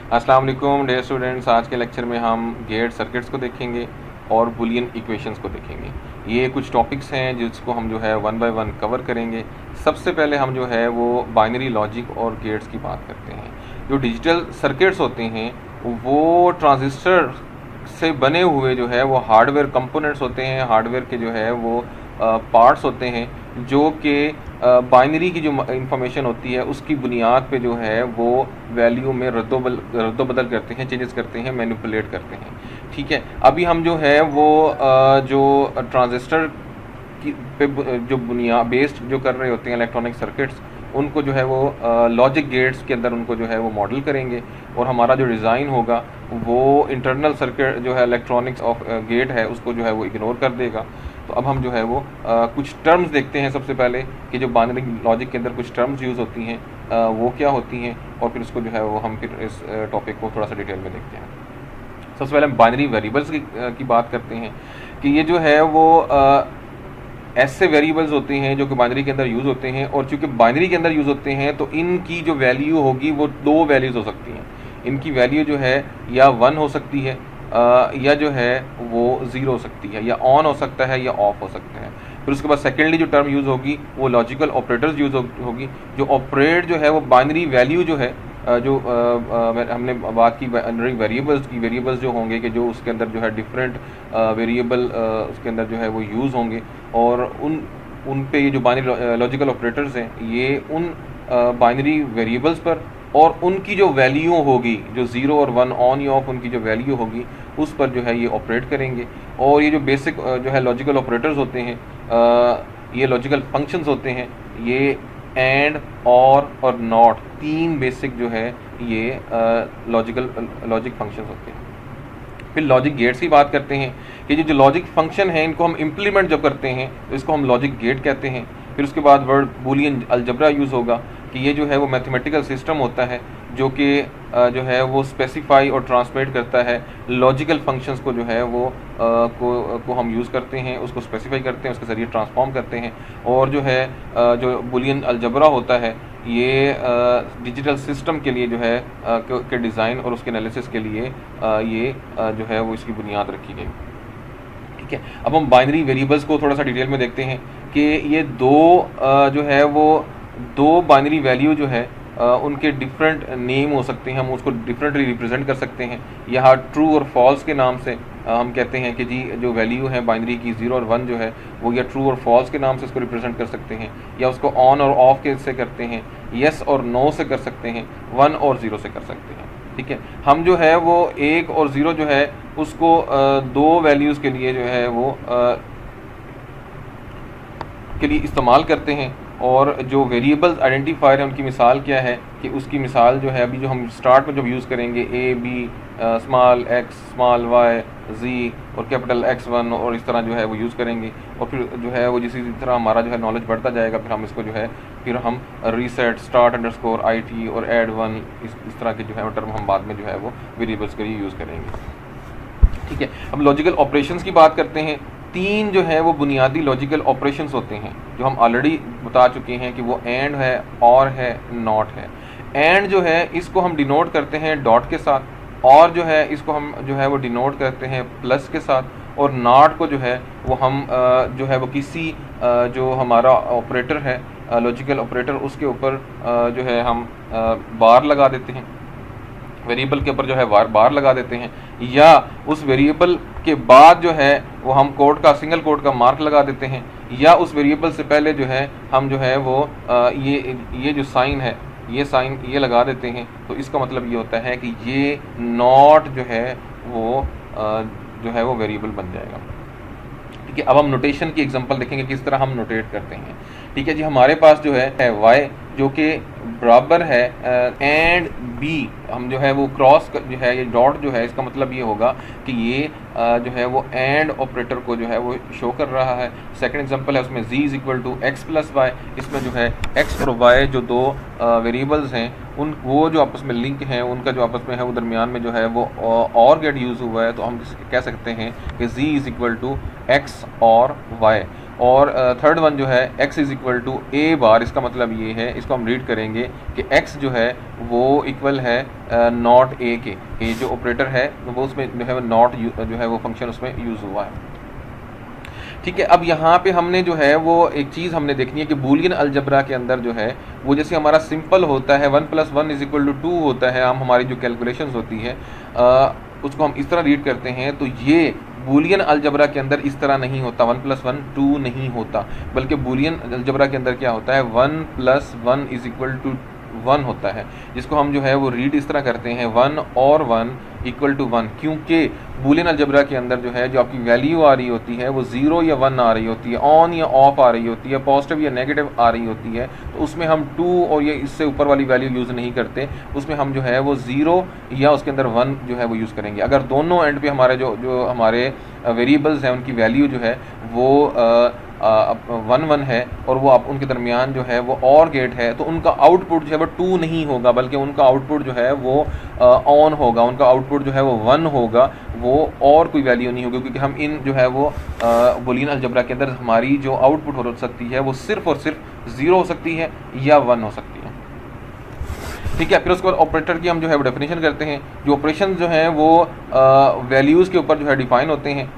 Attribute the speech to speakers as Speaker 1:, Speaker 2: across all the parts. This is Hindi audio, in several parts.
Speaker 1: अस्सलाम वालेकुम डियर स्टूडेंट्स। आज के लेक्चर में हम गेट सर्किट्स को देखेंगे और बुलियन इक्वेशंस को देखेंगे। ये कुछ टॉपिक्स हैं जिसको हम जो है वन बाय वन कवर करेंगे। सबसे पहले हम जो है वो बाइनरी लॉजिक और गेट्स की बात करते हैं। जो डिजिटल सर्किट्स होते हैं वो ट्रांजिस्टर से बने हुए जो है वो हार्डवेयर कंपोनेंट्स होते हैं, हार्डवेयर के जो है वो पार्ट्स होते हैं जो कि बाइनरी की जो इंफॉर्मेशन होती है उसकी बुनियाद पे जो है वो वैल्यू में रद्दोबदल करते हैं, चेंजेस करते हैं, मैनिपुलेट करते हैं। ठीक है, अभी हम जो है वो जो ट्रांजिस्टर की पे जो बुनियाद बेस्ड जो कर रहे होते हैं इलेक्ट्रॉनिक सर्किट्स, उनको जो है वो लॉजिक गेट्स के अंदर उनको जो है वो मॉडल करेंगे और हमारा जो डिज़ाइन होगा वो इंटरनल सर्किट जो है इलेक्ट्रॉनिक्स ऑफ गेट है उसको जो है वो इग्नोर कर देगा। तो अब हम जो है वो कुछ टर्म्स देखते हैं सबसे पहले कि जो बाइनरी लॉजिक के अंदर कुछ टर्म्स यूज़ होती हैं वो क्या होती हैं, और फिर उसको जो है वो हम फिर इस टॉपिक को थोड़ा सा डिटेल में देखते हैं। सबसे पहले हम बाइनरी वेरिएबल्स की बात करते हैं कि ये जो है वो ऐसे वेरिएबल्स होते हैं जो कि बाइनरी के अंदर यूज़ होते हैं, और चूंकि बाइनरी के अंदर यूज़ होते हैं तो इनकी जो वैल्यू होगी वो दो वैल्यूज़ हो सकती हैं। इनकी वैल्यू जो है या 1 हो सकती है या जो है वो 0 हो सकती है, या ऑन हो सकता है या ऑफ हो सकता है। फिर उसके बाद सेकेंडली जो टर्म यूज़ होगी वो लॉजिकल ऑपरेटर्स यूज़ होगी, जो ऑपरेट जो है वो बाइनरी वैल्यू जो है जो हमने बात की बाइनरी वेरिएबल्स जो होंगे कि जो उसके अंदर जो है डिफरेंट वेरिएबल उसके अंदर जो है वो यूज़ होंगे, और उन पे ये जो बाइनरी लॉजिकल ऑपरेटर्स हैं ये उन बाइनरी वेरिएबल्स पर और उनकी जो वैल्यू होगी जो 0 और 1 ऑन या ऑफ उनकी जो वैल्यू होगी उस पर जो है ये ऑपरेट करेंगे। और ये जो बेसिक जो है लॉजिकल ऑपरेटर्स होते हैं, ये लॉजिकल फंक्शंस होते हैं, ये एंड और नॉट, तीन बेसिक जो है ये लॉजिक फंक्शंस होते हैं। फिर लॉजिक गेट्स की बात करते हैं कि जो लॉजिक फंक्शन है इनको हम इम्प्लीमेंट जब करते हैं तो इसको हम लॉजिक गेट कहते हैं। फिर उसके बाद वर्ड बूलियन अलजबरा यूज़ होगा कि ये जो है वो मैथमेटिकल सिस्टम होता है जो कि जो है वो स्पेसिफाई और ट्रांसलेट करता है लॉजिकल फंक्शंस को, जो है वो को हम यूज़ करते हैं, उसको स्पेसिफाई करते हैं, उसके ज़रिए ट्रांसफॉर्म करते हैं। और जो है जो बूलियन अलजबरा होता है ये डिजिटल सिस्टम के लिए जो है के डिज़ाइन और उसके एनालिसिस के लिए ये जो है वो इसकी बुनियाद रखी गई। ठीक है, अब हम बाइनरी वेरिएबल्स को थोड़ा सा डिटेल में देखते हैं कि ये दो जो है वो दो बाइनरी वैल्यू जो है उनके डिफरेंट नेम हो सकते हैं, हम उसको डिफरेंटली रिप्रेजेंट कर सकते हैं। यहाँ ट्रू और फॉल्स के नाम से हम कहते हैं कि जी जो वैल्यू है बाइनरी की 0 और 1 जो है वो या ट्रू और फॉल्स के नाम से उसको रिप्रेजेंट कर सकते हैं, या उसको ऑन और ऑफ के से करते हैं, येस और नो से कर सकते हैं, 1 और 0 से कर सकते हैं। ठीक है, हम जो है वो 1 और 0 जो है उसको दो वैल्यूज़ के लिए जो है वो के लिए इस्तेमाल करते हैं। और जो वेरिएबल्स आइडेंटिफायर है उनकी मिसाल क्या है कि उसकी मिसाल जो है अभी जो हम स्टार्ट में जब यूज़ करेंगे A B small x small y G और कैपिटल X1 और इस तरह जो है वो यूज़ करेंगे। और फिर जो है वो जिसी तरह हमारा जो है नॉलेज बढ़ता जाएगा फिर हम इसको जो है फिर हम रीसेट स्टार्ट अंडरस्कोर IT और ऐड 1 इस तरह के जो है टर्म हम बाद में जो है वो वेरिएबल्स के लिए यूज़ करेंगे। ठीक है, अब लॉजिकल ऑपरेशंस की बात करते हैं। तीन जो है वो बुनियादी लॉजिकल ऑपरेशंस होते हैं जो हम ऑलरेडी बता चुके हैं कि वो एंड है, और है, नॉट है। एंड जो है इसको हम डिनोट करते हैं डॉट के साथ, और जो है इसको हम जो है वो डिनोट करते हैं प्लस के साथ, और नॉट को जो है वो हम जो है वो किसी जो हमारा ऑपरेटर है लॉजिकल ऑपरेटर उसके ऊपर जो है हम बार लगा देते हैं, वेरिएबल के ऊपर जो है बार लगा देते हैं, या उस वेरिएबल के बाद जो है वो हम कोड का सिंगल कोड का मार्क लगा देते हैं, या उस वेरिएबल से पहले जो है हम जो है वो ये जो साइन है ये साइन ये लगा देते हैं। तो इसका मतलब ये होता है कि ये नॉट जो है वो जो है वो वेरिएबल बन जाएगा। ठीक है, अब हम नोटेशन की एग्जांपल देखेंगे किस तरह हम नोटेट करते हैं। ठीक है जी, हमारे पास जो है y जो कि बराबर है एंड बी, हम जो है वो क्रॉस जो है ये डॉट जो है इसका मतलब ये होगा कि ये जो है वो एंड ऑपरेटर को जो है वो शो कर रहा है। सेकंड एग्जांपल है उसमें z = x + y, इसमें जो है x और y जो दो वेरिएबल्स हैं उन वो जो आपस में लिंक हैं उनका जो आपस में है वो दरमियान में जो है वो और गेट यूज़ हुआ है, तो हम कह सकते हैं कि z = x और y। और थर्ड वन जो है x इज इक्वल टू ए बार, इसका मतलब ये है, इसको हम रीड करेंगे कि x जो है वो इक्वल है नॉट ए के, ये जो ऑपरेटर है वो उसमें जो है नॉट जो है वो फंक्शन उसमें यूज़ हुआ है। ठीक है, अब यहाँ पे हमने जो है वो एक चीज़ हमने देखनी है कि बूलियन अलजबरा के अंदर जो है वो जैसे हमारा सिंपल होता है 1 + 1 = 2 होता है, हम हमारी जो कैलकुलेशंस होती है उसको हम इस तरह रीड करते हैं, तो ये बूलियन अलजबरा के अंदर इस तरह नहीं होता, 1 + 1 2 नहीं होता, बल्कि बूलियन अलजबरा के अंदर क्या होता है 1 + 1 = 1 होता है, जिसको हम जो है वो रीड इस तरह करते हैं 1 और 1 = 1, क्योंकि बूलियन अलजबरा के अंदर जो है जो आपकी वैल्यू आ रही होती है वो 0 या 1 आ रही होती है, ऑन या ऑफ आ रही होती है, पॉजिटिव या नेगेटिव आ रही होती है, तो उसमें हम 2 और ये इससे ऊपर वाली वैल्यू यूज़ नहीं करते, उसमें हम जो है वो 0 या उसके अंदर 1 जो है वो यूज़ करेंगे। अगर दोनों एंड पे हमारे जो हमारे वेरिएबल्स हैं उनकी वैल्यू जो है वो 1 है और वो आप उनके दरमियान जो है वो और गेट है, तो उनका आउटपुट जो है वो 2 नहीं होगा, बल्कि उनका आउटपुट जो है वो ऑन होगा, उनका आउटपुट जो है वो 1 होगा, वो और कोई वैल्यू नहीं होगी, क्योंकि हम इन जो है वो बूलियन अलजबरा के अंदर हमारी जो आउटपुट हो सकती है वो सिर्फ और सिर्फ 0 हो सकती है या 1 हो सकती है। ठीक है, फिर उसके बाद ऑपरेटर की हम जो है वो डेफिनेशन करते हैं। जो ऑपरेशन जो हैं वो वैल्यूज़ के ऊपर जो है डिफाइन होते हैं,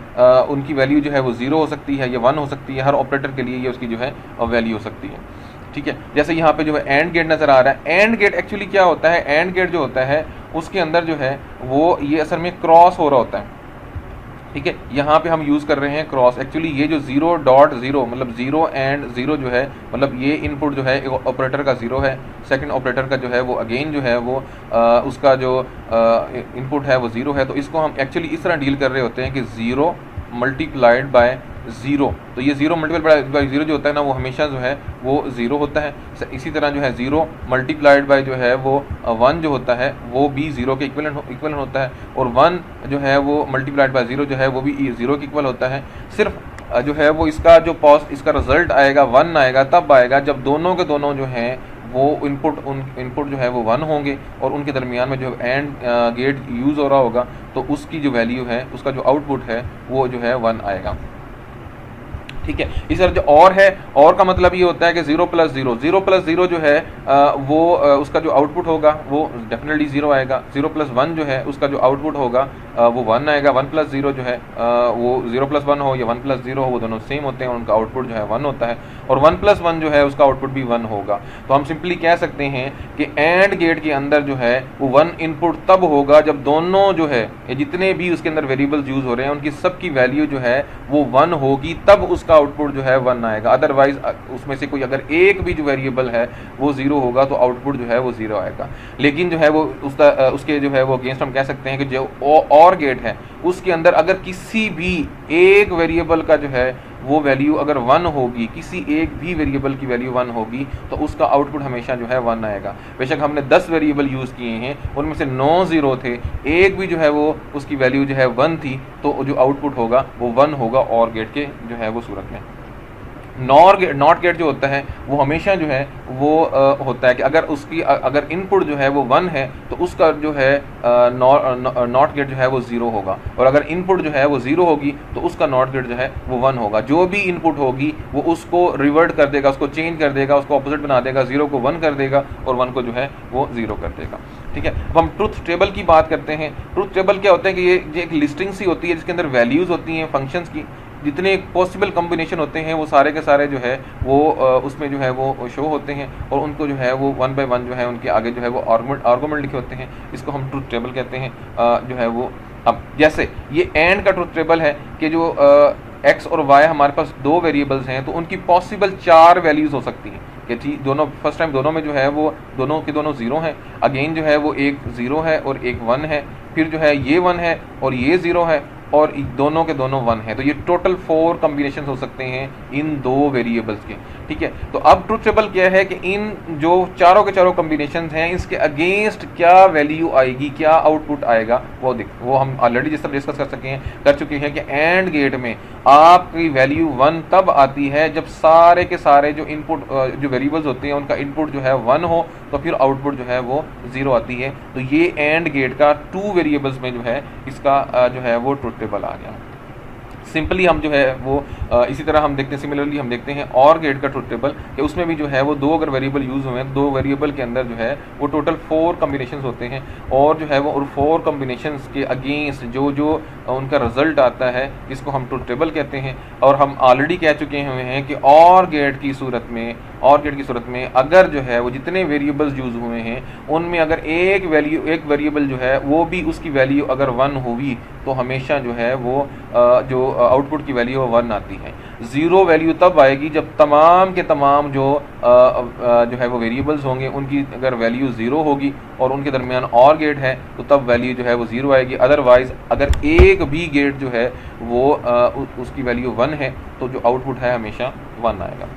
Speaker 1: उनकी वैल्यू जो है वो 0 हो सकती है या 1 हो सकती है, हर ऑपरेटर के लिए ये उसकी जो है वैल्यू हो सकती है। ठीक है, जैसे यहाँ पे जो है एंड गेट नज़र आ रहा है, एंड गेट एक्चुअली क्या होता है, एंड गेट जो होता है उसके अंदर जो है वो ये असल में क्रॉस हो रहा होता है। ठीक है, यहाँ पे हम यूज़ कर रहे हैं क्रॉस, एक्चुअली ये जो 0.0 मतलब 0 एंड 0 जो है, मतलब ये इनपुट जो है ऑपरेटर का 0 है, सेकंड ऑपरेटर का जो है वो अगेन जो है वो उसका जो इनपुट है वो 0 है, तो इसको हम एक्चुअली इस तरह डील कर रहे होते हैं कि 0 × 0, तो ये 0 × 0 जो होता है ना वो हमेशा जो है वो 0 होता है। इसी तरह जो है 0 × जो है वो 1 जो होता है वो भी 0 के इक्वलेंट होता है, और 1 जो है वो मल्टीप्लाइड बाय 0 जो है वो भी 0 के इक्वल होता है। सिर्फ जो है वो इसका जो इसका रिजल्ट आएगा 1 आएगा, तब आएगा जब दोनों के दोनों जो हैं वो इनपुट जो है वो 1 होंगे और उनके दरमियान में जो एंड गेट यूज़ हो रहा होगा, तो उसकी जो वैल्यू है, उसका जो आउटपुट है वो जो है 1 आएगा। ठीक है, इस तरह जो और है, और का मतलब ये होता है कि 0 + 0 जो है वो उसका जो आउटपुट होगा वो डेफिनेटली 0 आएगा। 0 + 1 जो है उसका जो आउटपुट होगा वो 1 आएगा। 1 + 0 जो है वो 0 + 1 हो या 1 + 0 हो, वो दोनों सेम होते हैं, उनका आउटपुट जो है 1 होता है, और 1 + 1 जो है उसका आउटपुट भी 1 होगा। तो हम सिंपली कह सकते हैं कि एंड गेट के अंदर जो है वो 1 इनपुट तब होगा जब दोनों जो है जितने भी उसके अंदर वेरिएबल्स यूज़ हो रहे हैं उनकी सबकी वैल्यू जो है वो 1 होगी, तब उसका आउटपुट जो है 1 आएगा। अदरवाइज उसमें से कोई अगर एक भी जो वेरिएबल है वो 0 होगा तो आउटपुट जो है वो 0 आएगा। लेकिन जो है वो उसके जो है वो अगेंस्ट हम कह सकते हैं कि जो और गेट है उसके अंदर अगर किसी भी एक वेरिएबल का जो है वो वैल्यू अगर 1 होगी, किसी एक भी वेरिएबल की वैल्यू 1 होगी, तो उसका आउटपुट हमेशा जो है 1 आएगा। बेशक हमने 10 वेरिएबल यूज़ किए हैं, उनमें से 9 0 थे, एक भी जो है वो उसकी वैल्यू जो है 1 थी, तो जो आउटपुट होगा वो 1 होगा और गेट के जो है वो सूरत में। नॉट गेट जो होता है वो हमेशा जो है वो होता है कि अगर उसकी अगर इनपुट जो है वो 1 है तो उसका जो है नॉट गेट जो है वो 0 होगा, और अगर इनपुट जो है वो 0 होगी तो उसका नॉट गेट जो है वो 1 होगा। जो भी इनपुट होगी वो उसको रिवर्ट कर देगा, उसको चेंज कर देगा, उसको ऑपोजिट बना देगा, 0 को 1 कर देगा और 1 को जो है वो 0 कर देगा। ठीक है, अब हम ट्रुथ टेबल की बात करते हैं। ट्रुथ टेबल क्या होता है कि ये एक लिस्टिंग सी होती है जिसके अंदर वैल्यूज़ होती हैं फंक्शंस की, जितने पॉसिबल कम्बिनेशन होते हैं वो सारे के सारे जो है वो उसमें जो है वो शो होते हैं, और उनको जो है वो 1 बाय 1 जो है उनके आगे जो है वो आर्गुमेंट लिखे होते हैं। इसको हम ट्रुथ टेबल कहते हैं। जो है वो अब जैसे ये एंड का ट्रुथ टेबल है कि जो एक्स और वाई हमारे पास 2 वेरिएबल्स हैं, तो उनकी पॉसिबल 4 वैल्यूज़ हो सकती हैं कि दोनों फर्स्ट टाइम दोनों में जो है वो दोनों के दोनों 0 हैं, अगेन जो है वो एक 0 है और एक 1 है, फिर जो है ये 1 है और ये 0 है, और दोनों के दोनों 1 है। तो ये टोटल 4 कॉम्बिनेशन हो सकते हैं इन 2 वेरिएबल्स के। ठीक है, तो अब ट्रुथ टेबल क्या है कि इन जो चारों के चारों कॉम्बिनेशन हैं इसके अगेंस्ट क्या वैल्यू आएगी, क्या आउटपुट आएगा, वो हम ऑलरेडी जिस तरह डिस्कस कर चुके हैं कि एंड गेट में आपकी वैल्यू 1 तब आती है जब सारे के सारे जो इनपुट जो वेरिएबल्स होते हैं उनका इनपुट जो है 1 हो, तो फिर आउटपुट जो है वो 0 आती है। तो ये एंड गेट का 2 वेरिएबल्स में जो है इसका जो है वो ट्रुथ टेबल आ गया। सिंपली हम जो है वो इसी तरह हम देखते हैं, सिमिलरली हम देखते हैं और गेट का ट्रुथ टेबल कि उसमें भी जो है वो 2 अगर वेरिएबल यूज़ हुए हैं, 2 वेरिएबल के अंदर जो है वो टोटल 4 कम्बिनेशन होते हैं, और जो है वो 4 कम्बिनेशन के अगेंस्ट जो जो उनका रिजल्ट आता है इसको हम ट्रुथ टेबल कहते हैं। और हम ऑलरेडी कह चुके हुए हैं कि और गेट की सूरत में अगर जो है वो जितने वेरिएबल्स यूज़ हुए हैं उनमें अगर एक वेरिएबल जो है वो भी उसकी वैल्यू अगर 1 हुई तो हमेशा जो है वो जो आउटपुट की वैल्यू 1 आती है। 0 वैल्यू तब आएगी जब तमाम के तमाम जो है वो वेरिएबल्स होंगे उनकी अगर वैल्यू 0 होगी और उनके दरमियान और गेट है तो तब वैल्यू जो है वो 0 आएगी। अदरवाइज़ अगर एक भी गेट जो है वो उसकी वैल्यू 1 है तो जो आउटपुट है हमेशा 1 आएगा।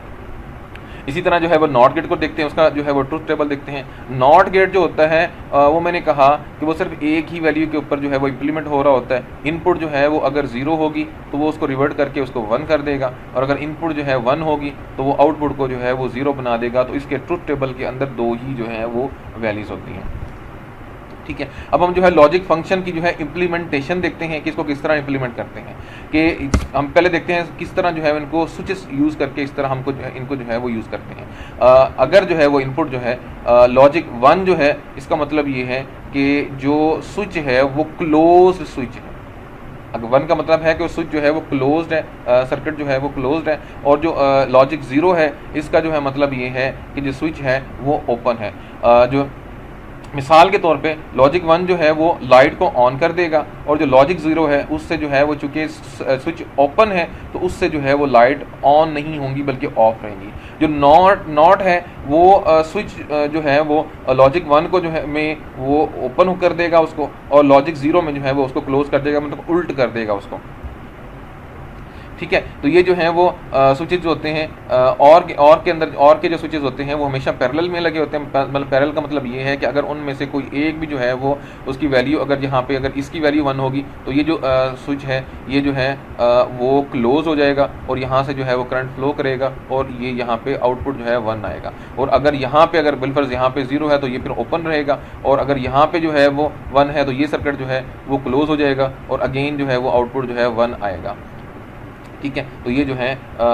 Speaker 1: इसी तरह जो है वो नॉट गेट को देखते हैं, उसका जो है वो ट्रुथ टेबल देखते हैं। नॉट गेट जो होता है वो मैंने कहा कि वो सिर्फ एक ही वैल्यू के ऊपर जो है वो इम्प्लीमेंट हो रहा होता है। इनपुट जो है वो अगर 0 होगी तो वो उसको रिवर्ट करके उसको 1 कर देगा, और अगर इनपुट जो है 1 होगी तो वो आउटपुट को जो है वो 0 बना देगा। तो इसके ट्रुथ टेबल के अंदर 2 ही जो है वो वैल्यूज़ होती हैं। ठीक है, अब हम जो है लॉजिक फंक्शन की जो है इम्प्लीमेंटेशन देखते हैं कि इसको किस तरह इम्प्लीमेंट करते हैं। कि हम पहले देखते हैं किस तरह जो है इनको स्विचेस यूज़ करके इस तरह हमको जो है इनको जो है वो यूज़ करते हैं। अगर जो है वो इनपुट जो है लॉजिक 1 जो है, इसका मतलब ये है कि जो स्विच है वो क्लोज्ड स्विच है। अगर 1 का मतलब है कि स्विच जो है वो क्लोज्ड है, सर्किट जो है वो क्लोज्ड है, और जो लॉजिक 0 है इसका जो है मतलब ये है कि जो स्विच है वो ओपन है। जो मिसाल के तौर पे लॉजिक 1 जो है वो लाइट को ऑन कर देगा, और जो लॉजिक 0 है उससे जो है वो चूँकि स्विच ओपन है तो उससे जो है वो लाइट ऑन नहीं होंगी बल्कि ऑफ रहेंगी। जो नॉट है वो स्विच जो है वो लॉजिक 1 को जो है में वो ओपन कर देगा उसको, और लॉजिक 0 में जो है वो उसको क्लोज कर देगा, मतलब उल्ट कर देगा उसको। ठीक है, तो ये जो है वो स्विचेज जो होते हैं और के अंदर और के जो स्विचेज होते हैं वो हमेशा पैरेलल में लगे होते हैं। मतलब पैरेलल का मतलब ये है कि अगर उनमें से कोई एक भी जो है वो उसकी वैल्यू अगर यहाँ पे अगर इसकी वैल्यू 1 होगी तो ये जो स्विच है ये जो है वो क्लोज हो जाएगा, और यहाँ से जो है वो करंट फ्लो करेगा, और ये यहाँ पे आउटपुट जो है 1 आएगा। और अगर यहाँ पे अगर बिलफर्ज यहाँ पे 0 है तो ये फिर ओपन रहेगा, और अगर यहाँ पे जो है वो 1 है तो ये सर्किट जो है वो क्लोज हो जाएगा, और अगेन जो है वो आउटपुट जो है 1 आएगा। ठीक है, तो ये जो है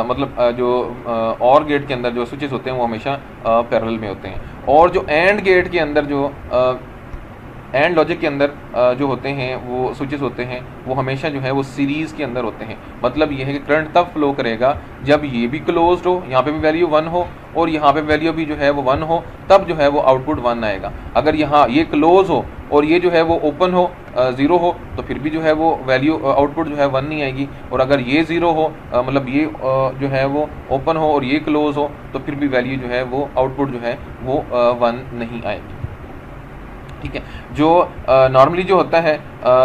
Speaker 1: मतलब जो और गेट के अंदर जो स्विचेस होते हैं वो हमेशा पैरेलल में होते हैं। और जो एंड गेट के अंदर जो एंड लॉजिक के अंदर जो होते हैं वो स्विचेस होते हैं वो हमेशा जो है वो सीरीज़ के अंदर होते हैं। मतलब ये है कि करंट तब फ्लो करेगा जब ये भी क्लोज्ड हो, यहाँ पे भी वैल्यू 1 हो और यहाँ पे वैल्यू भी जो है वो 1 हो, तब जो है वो आउटपुट 1 आएगा। अगर यहाँ ये क्लोज हो और ये जो है वो ओपन हो 0 हो तो फिर भी जो है वो वैल्यू आउटपुट जो है 1 नहीं आएगी। और अगर ये 0 हो मतलब ये जो है वो ओपन हो और ये क्लोज हो तो फिर भी वैल्यू जो है वो आउटपुट जो है वो 1 नहीं आएगी। ठीक है, जो नॉर्मली जो होता है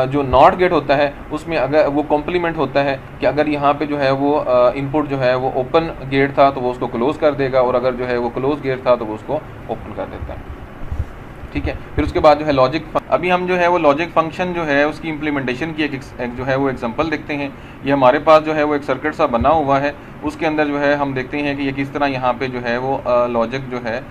Speaker 1: जो नॉट गेट होता है उसमें अगर वो कॉम्प्लीमेंट होता है कि अगर यहाँ पे जो है वो इनपुट जो है वो ओपन गेट था तो वो उसको क्लोज कर देगा, और अगर जो है वो क्लोज गेट था तो वो उसको ओपन कर देता है। ठीक है, फिर उसके बाद जो है लॉजिक, अभी हम जो है वो लॉजिक फंक्शन जो है उसकी इम्प्लीमेंटेशन की एक जो है वो एग्जांपल देखते हैं। ये हमारे पास जो है वो एक सर्किट सा बना हुआ है, उसके अंदर जो है हम देखते हैं कि ये किस तरह यहाँ पे जो है वो लॉजिक जो है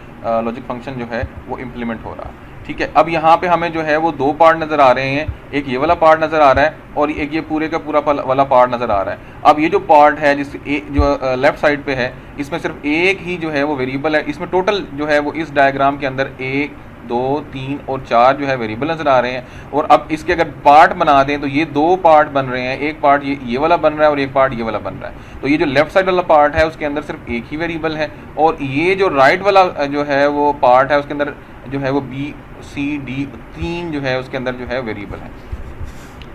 Speaker 1: लॉजिक फंक्शन जो है वो इम्प्लीमेंट हो रहा है। ठीक है, अब यहाँ पे हमें जो है वो 2 पार्ट नज़र आ रहे हैं, एक ये वाला पार्ट नज़र आ रहा है और एक ये पूरे का पूरा वाला पार्ट नज़र आ रहा है। अब ये जो पार्ट है जो लेफ्ट साइड पे है इसमें सिर्फ एक ही जो है वो वेरिएबल है। इसमें टोटल जो है वो इस डायग्राम के अंदर 1 2 3 और 4 जो है वेरिएबल नज़र आ रहे हैं। और अब इसके अगर पार्ट बना दें तो ये 2 पार्ट बन रहे हैं, एक पार्ट ये वाला बन रहा है और एक पार्ट ये वाला बन रहा है। तो ये जो लेफ्ट साइड वाला पार्ट है उसके अंदर सिर्फ एक ही वेरिएबल है, और ये जो राइट वाला जो है वो पार्ट है उसके अंदर जो है वो B C D 3 जो है उसके अंदर जो है वेरिएबल है।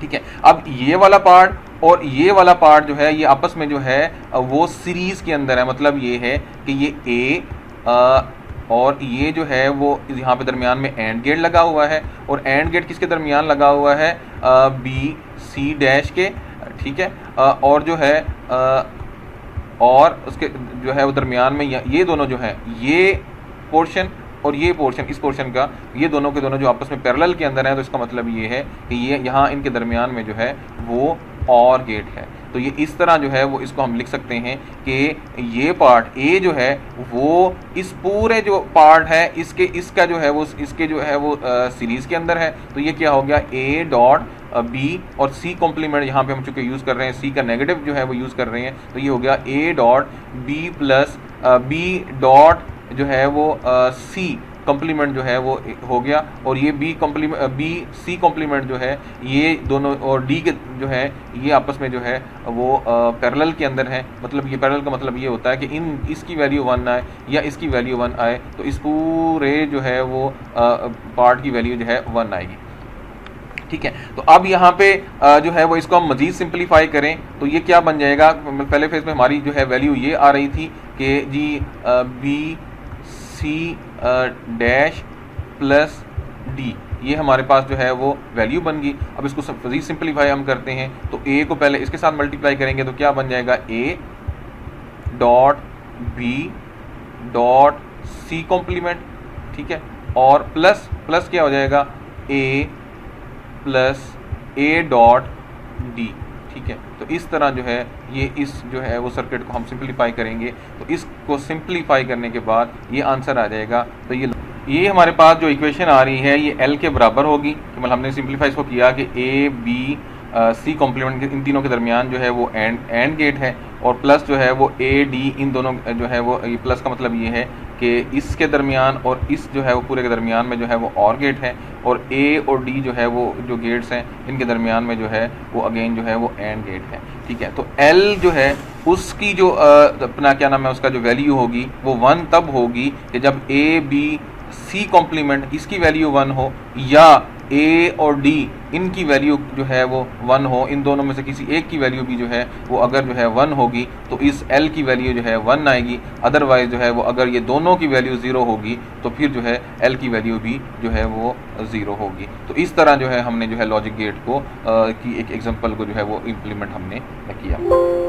Speaker 1: ठीक है, अब ये वाला पार्ट और ये वाला पार्ट जो है ये आपस में जो है वो सीरीज़ के अंदर है। मतलब ये है कि ये A और ये जो है वो यहाँ पे दरमियान में एंड गेट लगा हुआ है, और एंड गेट किसके दरमियान लगा हुआ है B C डैश के। ठीक है, और जो है और उसके जो है वो दरमियान में ये दोनों जो है ये पोर्शन और ये पोर्शन इस पोर्शन का ये दोनों के दोनों जो आपस में पैरेलल के अंदर है, तो इसका मतलब ये है कि ये यहाँ इनके दरमियान में जो है वो और गेट है। तो ये इस तरह जो है वो इसको हम लिख सकते हैं कि ये पार्ट A जो है वो इस पूरे जो पार्ट है इसका जो है वो इसके जो है वो सीरीज़ के अंदर है। तो ये क्या हो गया A डॉट बी और सी कॉम्प्लीमेंट यहाँ पे हम चूंकि यूज़ कर रहे हैं, सी का नेगेटिव जो है वो यूज़ कर रहे हैं, तो ये हो गया A dot B plus B dot जो है वो सी कॉम्प्लीमेंट जो है वो हो गया, और ये B complement B C complement जो है ये दोनों और डी के जो है ये आपस में जो है वो पैरेलल के अंदर है। मतलब ये पैरेलल का मतलब ये होता है कि इसकी वैल्यू 1 आए या इसकी वैल्यू 1 आए तो इस पूरे जो है वो पार्ट की वैल्यू जो है 1 आएगी। ठीक है, तो अब यहाँ पे जो है वो इसको हम मजीद सिंप्लीफाई करें तो ये क्या बन जाएगा। पहले फेज में हमारी जो है वैल्यू ये आ रही थी कि जी B C dash plus D, ये हमारे पास जो है वो वैल्यू बन गई। अब इसको मजीद सिंप्लीफाई हम करते हैं तो ए को पहले इसके साथ मल्टीप्लाई करेंगे तो क्या बन जाएगा A dot B dot C complement. ठीक है, और प्लस प्लस क्या हो जाएगा A plus A dot D. ठीक है, तो इस तरह जो है ये इस जो है वो सर्किट को हम सिंप्लीफाई करेंगे तो इसको सिंप्लीफाई करने के बाद ये आंसर आ जाएगा। तो ये हमारे पास जो इक्वेशन आ रही है ये एल के बराबर होगी। तो मतलब हमने सिंप्लीफाई इसको किया कि ए बी सी कॉम्प्लीमेंट इन तीनों के दरमियान जो है वो एंड गेट है, और प्लस जो है वो ए डी इन दोनों जो है वो ये प्लस का मतलब ये है कि इसके दरमियान और इस जो है वो पूरे के दरमियान में जो है वो और गेट है, और ए और डी जो है वो जो गेट्स हैं इनके दरमियान में जो है वो अगेन जो है वो एंड गेट है। ठीक है, तो एल जो है उसकी जो अपना क्या नाम है उसका जो वैल्यू होगी वो 1 तब होगी कि जब ए बी सी कॉम्प्लीमेंट इसकी वैल्यू 1 हो या ए और डी इनकी वैल्यू जो है वो 1 हो, इन दोनों में से किसी एक की वैल्यू भी जो है वो अगर जो है 1 होगी तो इस L की वैल्यू जो है 1 आएगी। अदरवाइज जो है वो अगर ये दोनों की वैल्यू 0 होगी तो फिर जो है L की वैल्यू भी जो है वो 0 होगी। तो इस तरह जो है हमने जो है लॉजिक गेट को की एक एग्जांपल को जो है वो इम्प्लीमेंट हमने किया।